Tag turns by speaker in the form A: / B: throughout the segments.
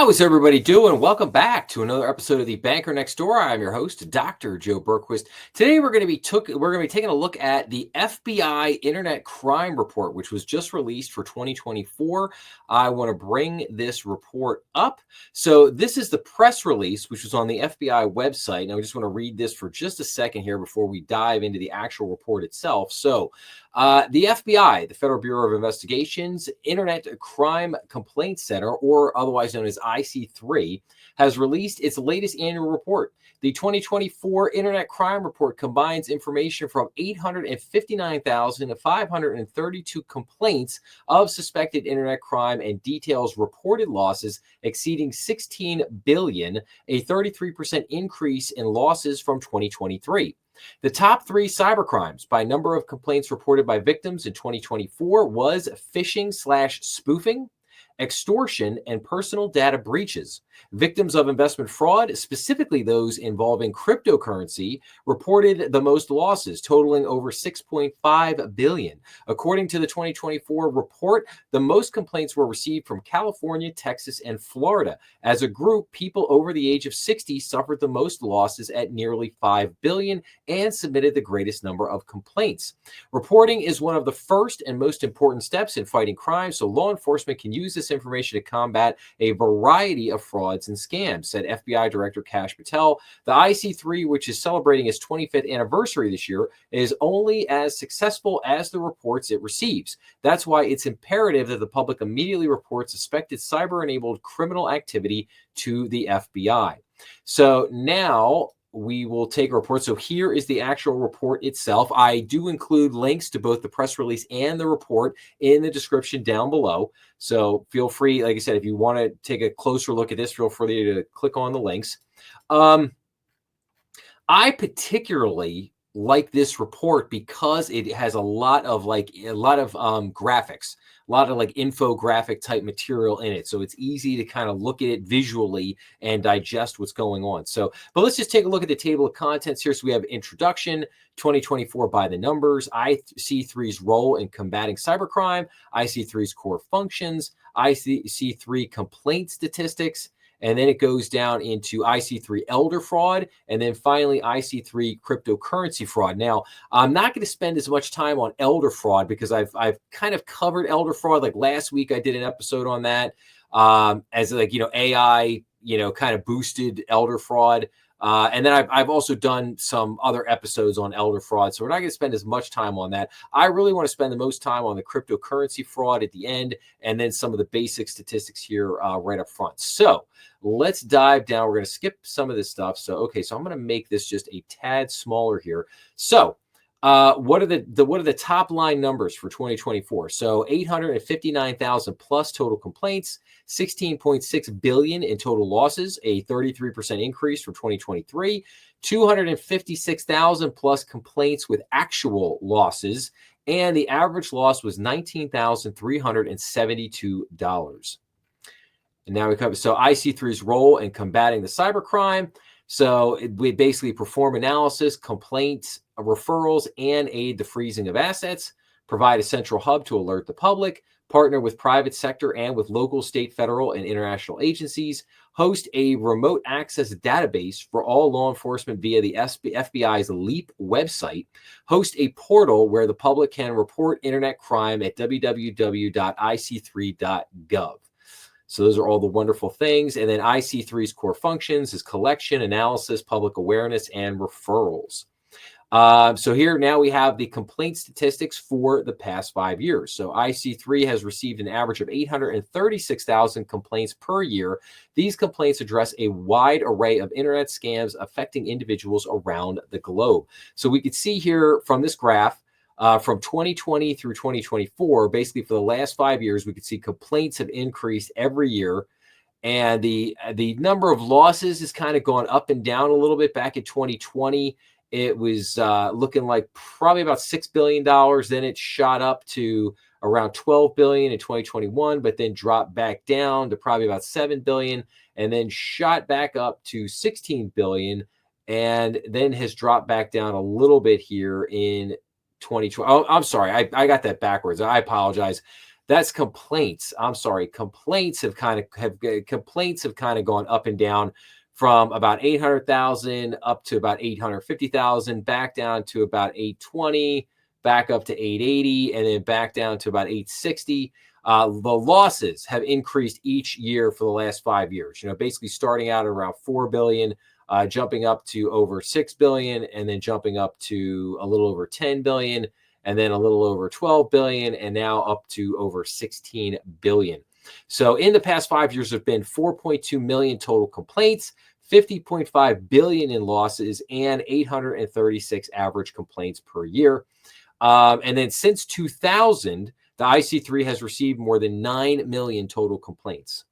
A: How's everybody doing? Welcome back to another episode of the Banker Next Door. I'm your host, Dr. Joe Berquist. Today we're going to be taking a look at the FBI Internet Crime Report, which was just released for 2024. I want to bring this report up. So this is the press release, which was on the FBI website. Now I just want to read this for just a second here before we dive into the actual report itself. So the FBI, the Federal Bureau of Investigation's Internet Crime Complaint Center, or otherwise known as IC3, has released its latest annual report. The 2024 Internet Crime Report combines information from 859,532 complaints of suspected internet crime and details reported losses exceeding $16 billion, a 33% increase in losses from 2023. The top three cybercrimes by number of complaints reported by victims in 2024 was phishing/spoofing, extortion, and personal data breaches. Victims of investment fraud, specifically those involving cryptocurrency, reported the most losses, totaling over $6.5 billion. According to the 2024 report, the most complaints were received from California, Texas, and Florida. As a group, people over the age of 60 suffered the most losses at nearly $5 billion and submitted the greatest number of complaints. Reporting is one of the first and most important steps in fighting crime, so law enforcement can use this information to combat a variety of frauds and scams, said FBI Director Kash Patel. The IC3, which is celebrating its 25th anniversary this year, is only as successful as the reports it receives. That's why it's imperative that the public immediately report suspected cyber-enabled criminal activity to the FBI. So now we will take a report. So here is the actual report itself. I do include links to both the press release and the report in the description down below. So feel free, like I said, if you want to take a closer look at this, feel free to click on the links. I particularly like this report because it has a lot of graphics, a lot of like infographic type material in it. So it's easy to kind of look at it visually and digest what's going on. So, but let's just take a look at the table of contents here. So we have introduction, 2024 by the numbers, IC3's role in combating cybercrime, IC3's core functions, IC3 complaint statistics, and then it goes down into IC3 elder fraud, and then finally IC3 cryptocurrency fraud. Now, I'm not going to spend as much time on elder fraud because I've kind of covered elder fraud. Like last week, I did an episode on that as AI, kind of boosted elder fraud. And then I've also done some other episodes on elder fraud. So we're not going to spend as much time on that. I really want to spend the most time on the cryptocurrency fraud at the end, and then some of the basic statistics here right up front. So let's dive down. We're going to skip some of this stuff. So I'm going to make this just a tad smaller here. So what are the top line numbers for 2024? So 859,000 plus total complaints, 16.6 billion in total losses, a 33% increase from 2023, 256,000 plus complaints with actual losses, and the average loss was $19,372. And now we cover IC3's role in combating the cybercrime. So we basically perform analysis, complaints, referrals, and aid the freezing of assets, provide a central hub to alert the public, partner with private sector and with local, state, federal, and international agencies, host a remote access database for all law enforcement via the FBI's LEAP website, host a portal where the public can report internet crime at www.ic3.gov. So those are all the wonderful things. And then IC3's core functions is collection, analysis, public awareness, and referrals. So here now we have the complaint statistics for the past 5 years. So IC3 has received an average of 836,000 complaints per year. These complaints address a wide array of internet scams affecting individuals around the globe. So we could see here from this graph, from 2020 through 2024, basically for the last 5 years, we could see complaints have increased every year. And the number of losses has kind of gone up and down a little bit. Back in 2020, it was looking like probably about $6 billion. Then it shot up to around $12 billion in 2021, but then dropped back down to probably about $7 billion, and then shot back up to $16 billion, and then has dropped back down a little bit here in 2020. Oh, I'm sorry. I got that backwards. I apologize. That's complaints. I'm sorry. Complaints have kind of gone up and down from about 800,000 up to about 850,000, back down to about 820, back up to 880, and then back down to about 860. The losses have increased each year for the last 5 years. Basically starting out at around 4 billion, jumping up to over 6 billion, and then jumping up to a little over 10 billion, and then a little over 12 billion, and now up to over 16 billion. So in the past 5 years, there have been 4.2 million total complaints, 50.5 billion in losses, and 836 average complaints per year. And then since 2000, the IC3 has received more than 9 million total complaints.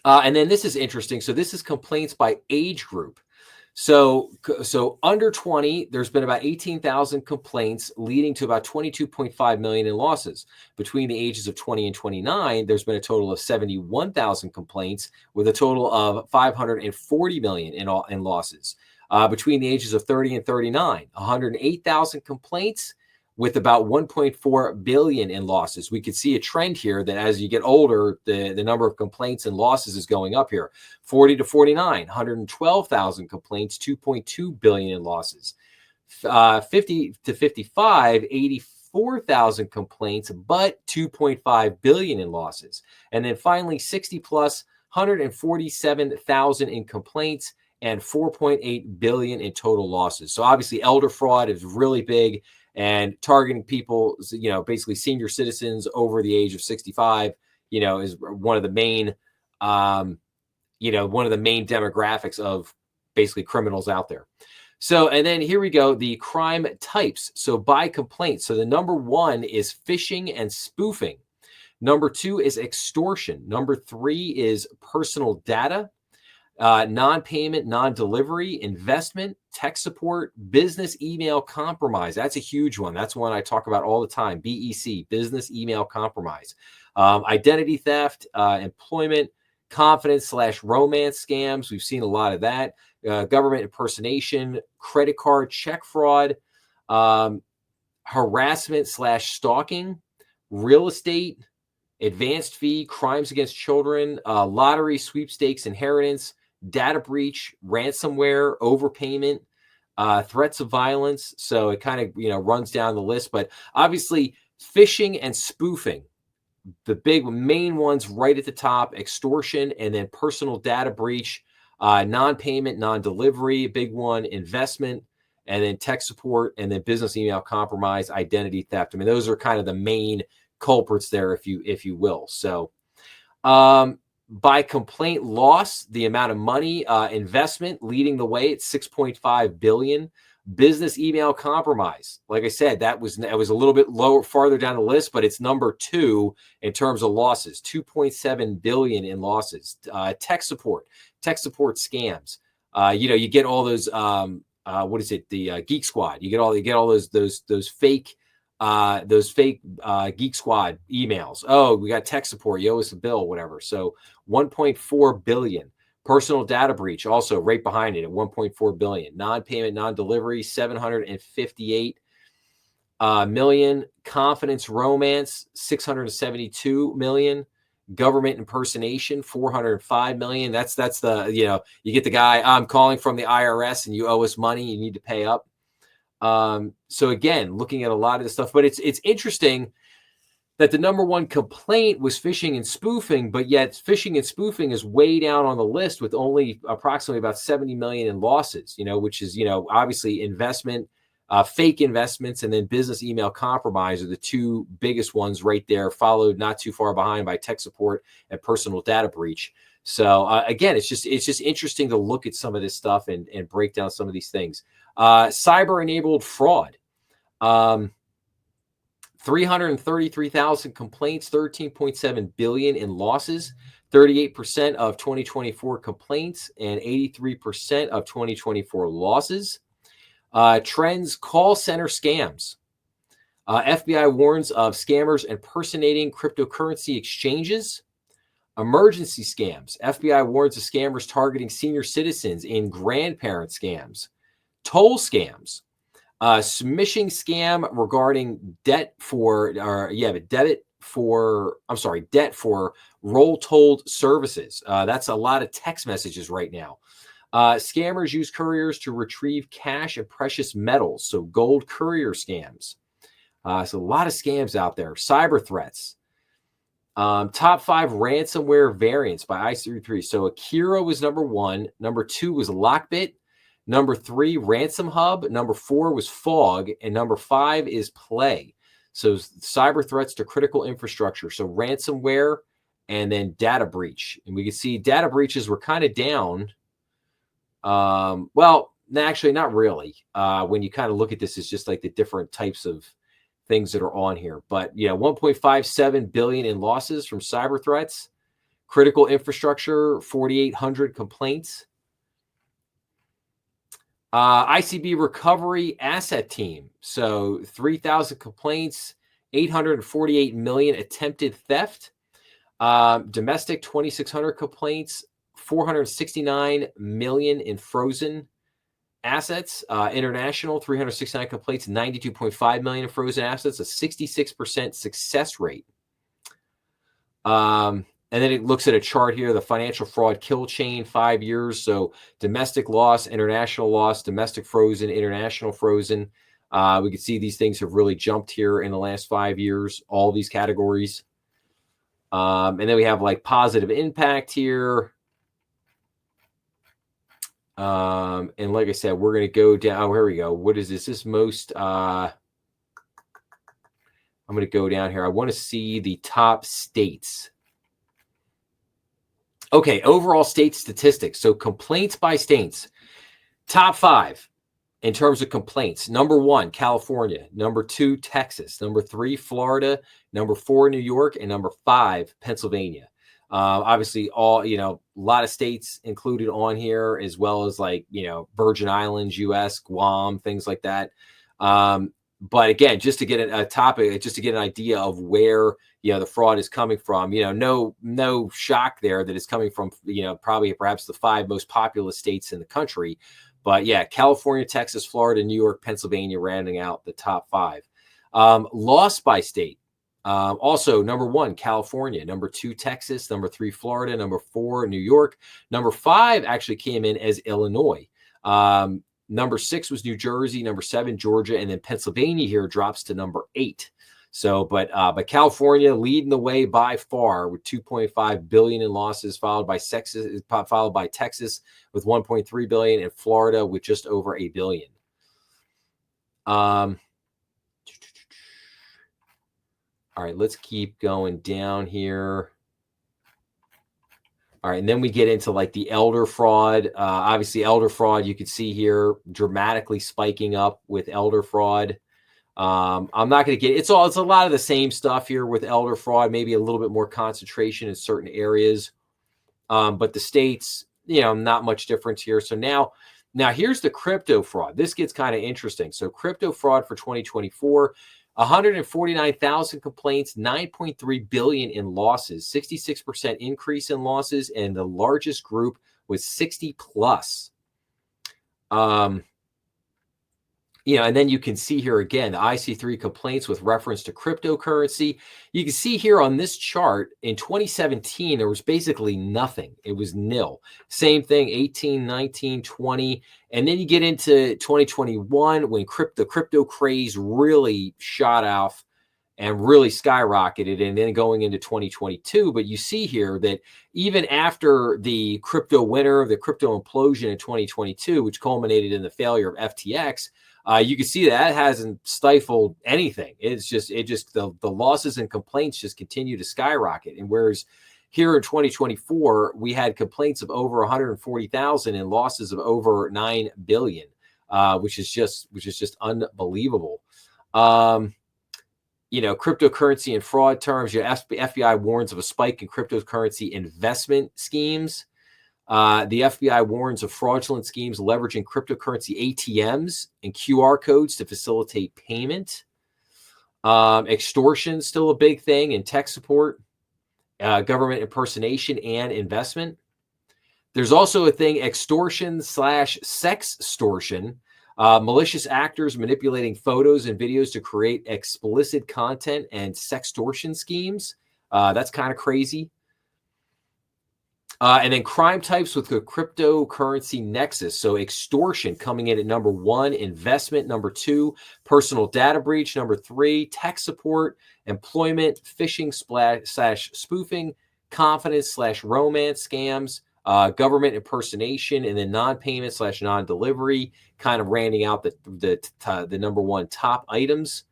A: And then this is interesting. So this is complaints by age group. So under 20, there's been about 18,000 complaints, leading to about 22.5 million in losses. Between the ages of 20 and 29, there's been a total of 71,000 complaints, with a total of 540 million in losses. Between the ages of 30 and 39, 108,000 complaints, with about 1.4 billion in losses. We could see a trend here that as you get older, the number of complaints and losses is going up here. 40 to 49, 112,000 complaints, 2.2 billion in losses. 50 to 55, 84,000 complaints, but 2.5 billion in losses. And then finally, 60 plus, 147,000 in complaints and 4.8 billion in total losses. So obviously elder fraud is really big, and targeting people, basically senior citizens over the age of 65, is one of the main, one of the main demographics of basically criminals out there. So, and then here we go, the crime types. So by complaint. So the number 1 is phishing and spoofing. Number 2 is extortion. Number 3 is personal data. Non-payment, non-delivery, investment, tech support, business email compromise. That's a huge one. That's one I talk about all the time. BEC, business email compromise. Identity theft, employment, confidence/romance scams. We've seen a lot of that. Government impersonation, credit card check fraud, harassment/stalking, real estate, advanced fee, crimes against children, lottery, sweepstakes, inheritance, data breach, ransomware, overpayment, threats of violence. So it kind of, runs down the list. But obviously, phishing and spoofing, the big main ones right at the top: extortion, and then personal data breach, non-payment, non-delivery, big one, investment, and then tech support, and then business email compromise, identity theft. I mean, those are kind of the main culprits there, if you will. So by complaint loss, the amount of money, investment leading the way at 6.5 billion. Business email compromise, like I said, that was a little bit lower, farther down the list, but it's number 2 in terms of losses, 2.7 billion in losses. Tech support scams. You get all those the Geek Squad. You get all those fake Geek Squad emails. Oh, we got tech support. You owe us a bill, whatever. So 1.4 billion. Personal data breach, also right behind it at 1.4 billion. Non-payment, non-delivery, 758 million. Confidence romance, 672 million. Government impersonation, 405 million. That's the, you get the guy, I'm calling from the IRS and you owe us money, you need to pay up. So again, looking at a lot of this stuff, but it's interesting that the number 1 complaint was phishing and spoofing, but yet phishing and spoofing is way down on the list with only approximately about 70 million in losses, which is, obviously investment, fake investments, and then business email compromise are the 2 biggest ones right there, followed not too far behind by tech support and personal data breach. So again, it's just interesting to look at some of this stuff and break down some of these things. Cyber-enabled fraud. 333,000 complaints, 13.7 billion in losses, 38% of 2024 complaints, and 83% of 2024 losses. Trends: call center scams. FBI warns of scammers impersonating cryptocurrency exchanges. Emergency scams. FBI warns of scammers targeting senior citizens in grandparent scams. Toll scams. Smishing scam regarding debit debt for roll told services. That's a lot of text messages right now. Scammers use couriers to retrieve cash and precious metals. So gold courier scams. So a lot of scams out there. Cyber threats. Top 5 ransomware variants by IC33. So Akira was number 1. Number 2 was Lockbit. Number 3, Ransom Hub. Number 4 was Fog. And number 5 is Play. So cyber threats to critical infrastructure. So ransomware and then data breach. And we can see data breaches were kind of down. Well, actually, not really. When you kind of look at this, it's just like the different types of things that are on here. But yeah, 1.57 billion in losses from cyber threats. Critical infrastructure, 4,800 complaints. ICB recovery asset team. So 3,000 complaints, 848 million attempted theft. Domestic 2,600 complaints, 469 million in frozen assets. International 369 complaints, 92.5 million in frozen assets, a 66% success rate. And then it looks at a chart here, the financial fraud kill chain, 5 years. So domestic loss, international loss, domestic frozen, international frozen. We can see these things have really jumped here in the last 5 years, all these categories. And then we have like positive impact here. And like I said, we're going to go down. Oh, here we go. What is this? This most, I'm going to go down here. I want to see the top states. Okay, overall state statistics. So complaints by states. Top 5 in terms of complaints. Number 1, California. Number 2, Texas. Number 3, Florida. Number 4, New York. And number 5, Pennsylvania. Obviously, all, a lot of states included on here, as well as like, Virgin Islands, US, Guam, things like that. But again, just to get a topic, just to get an idea of where, the fraud is coming from, no shock there that it's coming from, probably perhaps the 5 most populous states in the country. But yeah, California, Texas, Florida, New York, Pennsylvania, rounding out the top 5. Loss by state. Also, number 1, California. Number 2, Texas. Number 3, Florida. Number 4, New York. Number 5 actually came in as Illinois. Number 6 was New Jersey. Number 7, Georgia. And then Pennsylvania here drops to number 8. So, but California leading the way by far with 2.5 billion in losses, followed by Texas with 1.3 billion, and Florida with just over $1 billion. All right, let's keep going down here. All right, and then we get into like the elder fraud. Obviously, elder fraud, you can see here dramatically spiking up with elder fraud. I'm not going to get it's a lot of the same stuff here with elder fraud, maybe a little bit more concentration in certain areas. But the states, not much difference here. So now here's the crypto fraud. This gets kind of interesting. So crypto fraud for 2024. 149,000 complaints, 9.3 billion in losses, 66% increase in losses, and the largest group was 60 plus. And then you can see here again the IC3 complaints with reference to cryptocurrency. You can see here on this chart in 2017 there was basically nothing. It was nil. Same thing 18, 19, 20, and then you get into 2021 when the crypto craze really shot off and really skyrocketed, and then going into 2022. But you see here that even after the crypto winter, the crypto implosion in 2022, which culminated in the failure of FTX, you can see that hasn't stifled anything. The losses and complaints just continue to skyrocket. And whereas here in 2024, we had complaints of over 140,000 and losses of over 9 billion, which is just unbelievable. Cryptocurrency and fraud terms, FBI warns of a spike in cryptocurrency investment schemes. The FBI warns of fraudulent schemes leveraging cryptocurrency ATMs and QR codes to facilitate payment. Extortion still a big thing in tech support, government impersonation, and investment. There's also a thing, extortion / sex extortion. Malicious actors manipulating photos and videos to create explicit content and sextortion schemes. That's kind of crazy. And then crime types with the cryptocurrency nexus. So extortion coming in at number 1, investment number 2, personal data breach number 3, tech support, employment, phishing slash spoofing, confidence slash romance scams, government impersonation, and then non-payment slash non-delivery, kind of rounding out the number 1 top items.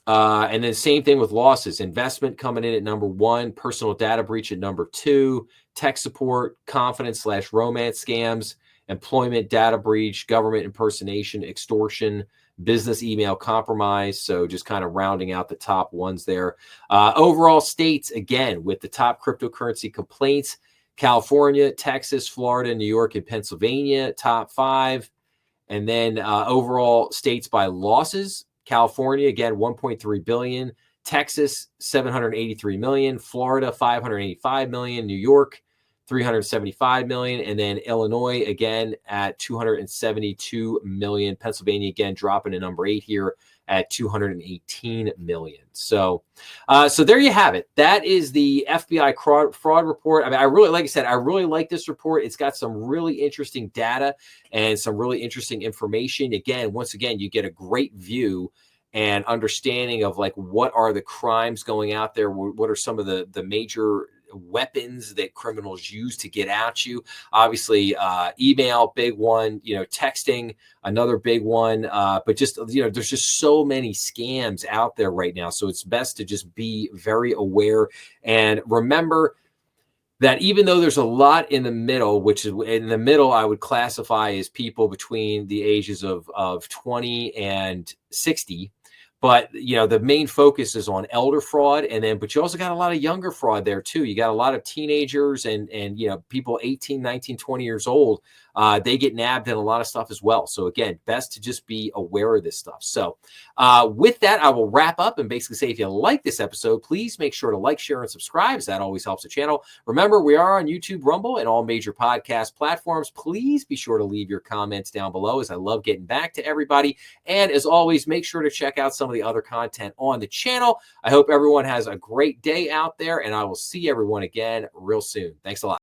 A: And then same thing with losses. Investment coming in at number 1, personal data breach at number 2, tech support, confidence slash romance scams, employment data breach, government impersonation, extortion, business email compromise. So just kind of rounding out the top ones there. Overall states, again, with the top cryptocurrency complaints: California, Texas, Florida, New York, and Pennsylvania, top 5. And then overall states by losses: California, again, 1.3 billion. Texas, 783 million. Florida, 585 million. New York, 375 million. And then Illinois, again, at 272 million. Pennsylvania, again, dropping to number 8 here at 218 million. So there you have it. That is the FBI fraud report. I mean, like I said, I really like this report. It's got some really interesting data and some really interesting information. Once again, you get a great view and understanding of like what are the crimes going out there, what are some of the major weapons that criminals use to get at you. Obviously, email, big one, texting, another big one, but just, there's just so many scams out there right now. So it's best to just be very aware and remember that even though there's a lot in the middle, which is in the middle, I would classify as people between the ages of 20 and 60. But, the main focus is on elder fraud. But you also got a lot of younger fraud there too. You got a lot of teenagers and people 18, 19, 20 years old. They get nabbed in a lot of stuff as well. So again, best to just be aware of this stuff. So with that, I will wrap up and basically say, if you like this episode, please make sure to like, share, and subscribe, as that always helps the channel. Remember, we are on YouTube, Rumble, and all major podcast platforms. Please be sure to leave your comments down below, as I love getting back to everybody. And as always, make sure to check out some of the other content on the channel. I hope everyone has a great day out there, and I will see everyone again real soon. Thanks a lot.